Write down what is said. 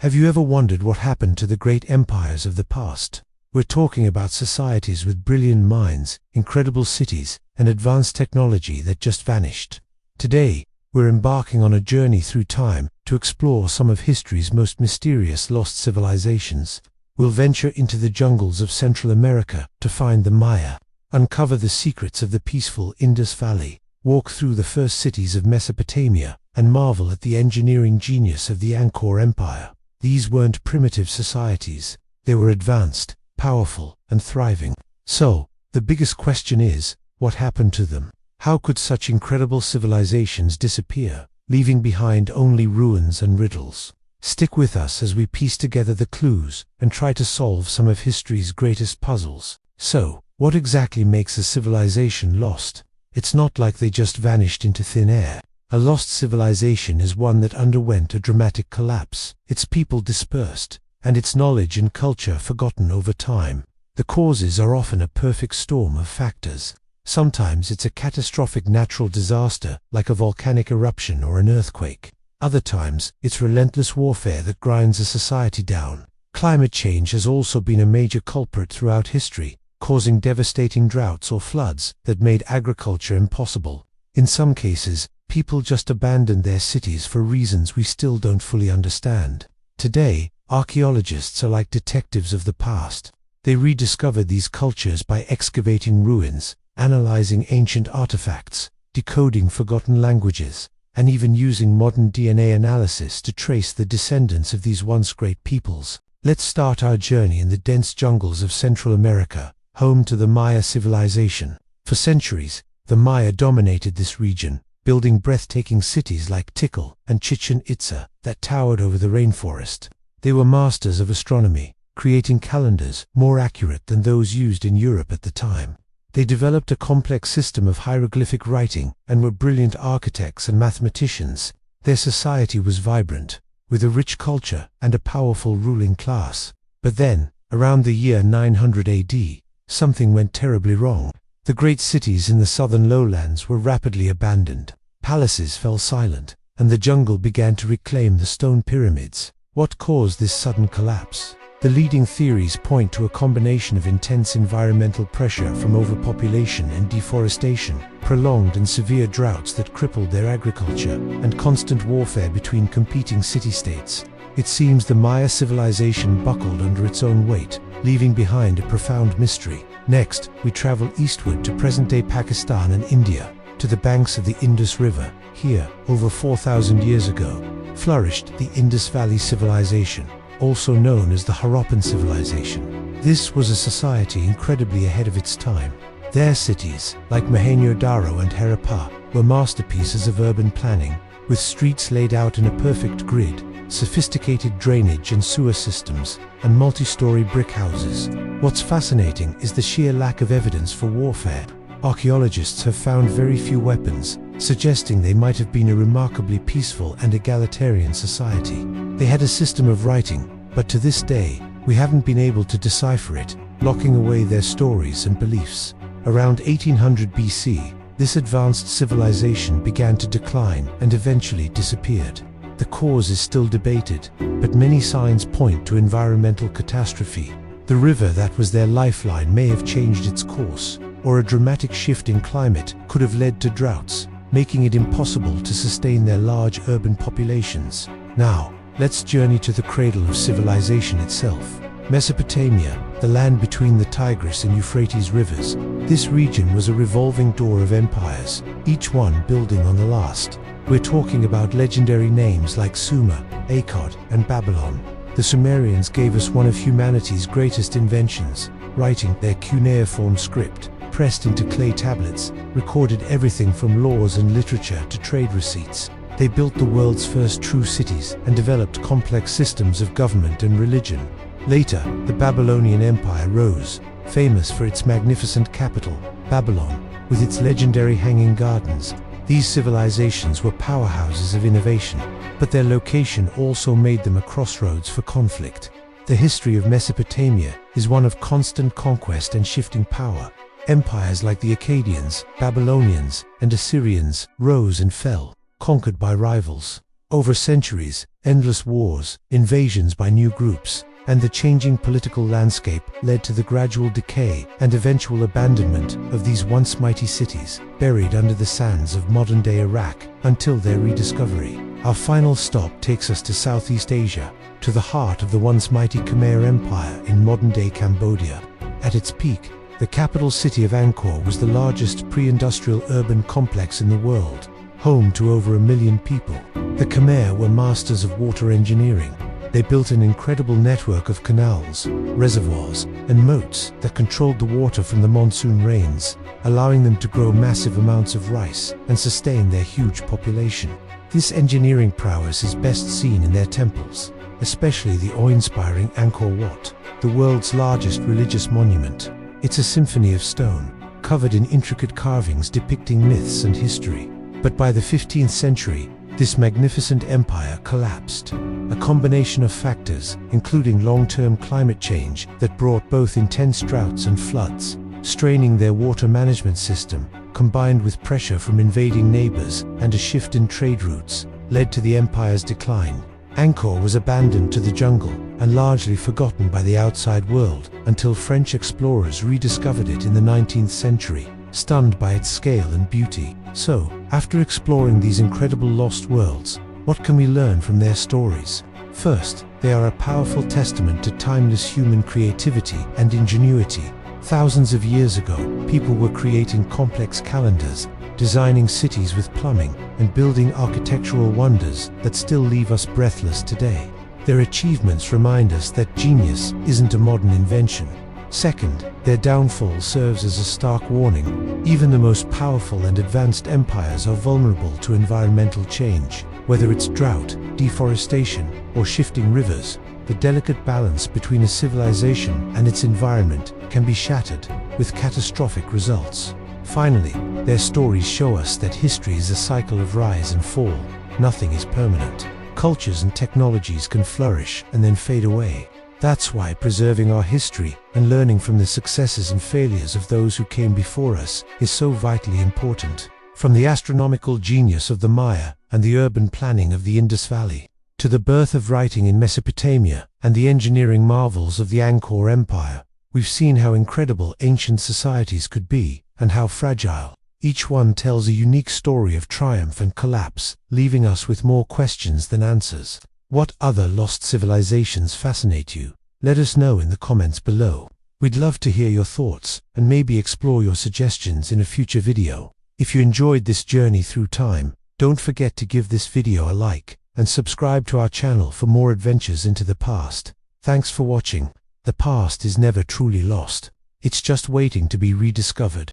Have you ever wondered what happened to the great empires of the past? We're talking about societies with brilliant minds, incredible cities, and advanced technology that just vanished. Today, we're embarking on a journey through time to explore some of history's most mysterious lost civilizations. We'll venture into the jungles of Central America to find the Maya, uncover the secrets of the peaceful Indus Valley, walk through the first cities of Mesopotamia, and marvel at the engineering genius of the Angkor Empire. These weren't primitive societies. They were advanced, powerful, and thriving. So, the biggest question is, what happened to them? How could such incredible civilizations disappear, leaving behind only ruins and riddles? Stick with us as we piece together the clues and try to solve some of history's greatest puzzles. So, what exactly makes a civilization lost? It's not like they just vanished into thin air. A lost civilization is one that underwent a dramatic collapse, its people dispersed, and its knowledge and culture forgotten over time. The causes are often a perfect storm of factors. Sometimes it's a catastrophic natural disaster, like a volcanic eruption or an earthquake. Other times, it's relentless warfare that grinds a society down. Climate change has also been a major culprit throughout history, causing devastating droughts or floods that made agriculture impossible. In some cases, people just abandoned their cities for reasons we still don't fully understand. Today, archaeologists are like detectives of the past. They rediscover these cultures by excavating ruins, analyzing ancient artifacts, decoding forgotten languages, and even using modern DNA analysis to trace the descendants of these once great peoples. Let's start our journey in the dense jungles of Central America, home to the Maya civilization. For centuries, the Maya dominated this region, building breathtaking cities like Tikal and Chichen Itza that towered over the rainforest. They were masters of astronomy, creating calendars more accurate than those used in Europe at the time. They developed a complex system of hieroglyphic writing and were brilliant architects and mathematicians. Their society was vibrant, with a rich culture and a powerful ruling class. But then, around the year 900 AD, something went terribly wrong. The great cities in the southern lowlands were rapidly abandoned. Palaces fell silent, and the jungle began to reclaim the stone pyramids. What caused this sudden collapse? The leading theories point to a combination of intense environmental pressure from overpopulation and deforestation, prolonged and severe droughts that crippled their agriculture, and constant warfare between competing city-states. It seems the Maya civilization buckled under its own weight, leaving behind a profound mystery. Next, we travel eastward to present-day Pakistan and India, to the banks of the Indus River. Here, over 4,000 years ago, flourished the Indus Valley civilization, also known as the Harappan civilization. This was a society incredibly ahead of its time. Their cities, like Mohenjo-daro and Harappa, were masterpieces of urban planning, with streets laid out in a perfect grid, sophisticated drainage and sewer systems, and multi-story brick houses. What's fascinating is the sheer lack of evidence for warfare. Archaeologists have found very few weapons, suggesting they might have been a remarkably peaceful and egalitarian society. They had a system of writing, but to this day, we haven't been able to decipher it, locking away their stories and beliefs. Around 1800 BC, this advanced civilization began to decline and eventually disappeared. The cause is still debated, but many signs point to environmental catastrophe. The river that was their lifeline may have changed its course, or a dramatic shift in climate could have led to droughts, making it impossible to sustain their large urban populations. Now, let's journey to the cradle of civilization itself. Mesopotamia, the land between the Tigris and Euphrates rivers. This region was a revolving door of empires, each one building on the last. We're talking about legendary names like Sumer, Akkad, and Babylon. The Sumerians gave us one of humanity's greatest inventions, writing. Their cuneiform script, pressed into clay tablets, recorded everything from laws and literature to trade receipts. They built the world's first true cities and developed complex systems of government and religion. Later, the Babylonian Empire rose, famous for its magnificent capital, Babylon, with its legendary hanging gardens. These civilizations were powerhouses of innovation, but their location also made them a crossroads for conflict. The history of Mesopotamia is one of constant conquest and shifting power. Empires like the Akkadians, Babylonians, and Assyrians rose and fell, conquered by rivals. Over centuries, Endless wars, invasions by new groups, and the changing political landscape led to the gradual decay and eventual abandonment of these once mighty cities, buried under the sands of modern-day Iraq until their rediscovery. Our final stop takes us to Southeast Asia, to the heart of the once mighty Khmer Empire in modern-day Cambodia. At its peak, the capital city of Angkor was the largest pre-industrial urban complex in the world, home to over 1 million people. The Khmer were masters of water engineering. They built an incredible network of canals, reservoirs, and moats that controlled the water from the monsoon rains, allowing them to grow massive amounts of rice and sustain their huge population. This engineering prowess is best seen in their temples, especially the awe-inspiring Angkor Wat, the world's largest religious monument. It's a symphony of stone, covered in intricate carvings depicting myths and history. But by the 15th century, this magnificent empire collapsed. A combination of factors, including long-term climate change that brought both intense droughts and floods, straining their water management system, combined with pressure from invading neighbors and a shift in trade routes, led to the empire's decline. Angkor was abandoned to the jungle and largely forgotten by the outside world until French explorers rediscovered it in the 19th century, stunned by its scale and beauty. So, after exploring these incredible lost worlds, what can we learn from their stories? First, they are a powerful testament to timeless human creativity and ingenuity. Thousands of years ago, people were creating complex calendars, designing cities with plumbing, and building architectural wonders that still leave us breathless today. Their achievements remind us that genius isn't a modern invention. Second, their downfall serves as a stark warning. Even the most powerful and advanced empires are vulnerable to environmental change. Whether it's drought, deforestation, or shifting rivers, the delicate balance between a civilization and its environment can be shattered, with catastrophic results. Finally, their stories show us that history is a cycle of rise and fall. Nothing is permanent. Cultures and technologies can flourish and then fade away. That's why preserving our history and learning from the successes and failures of those who came before us is so vitally important. From the astronomical genius of the Maya and the urban planning of the Indus Valley, to the birth of writing in Mesopotamia and the engineering marvels of the Angkor Empire, we've seen how incredible ancient societies could be and how fragile. Each one tells a unique story of triumph and collapse, leaving us with more questions than answers. What other lost civilizations fascinate you? Let us know in the comments below. We'd love to hear your thoughts and maybe explore your suggestions in a future video. If you enjoyed this journey through time, don't forget to give this video a like and subscribe to our channel for more adventures into the past. Thanks for watching. The past is never truly lost. It's just waiting to be rediscovered.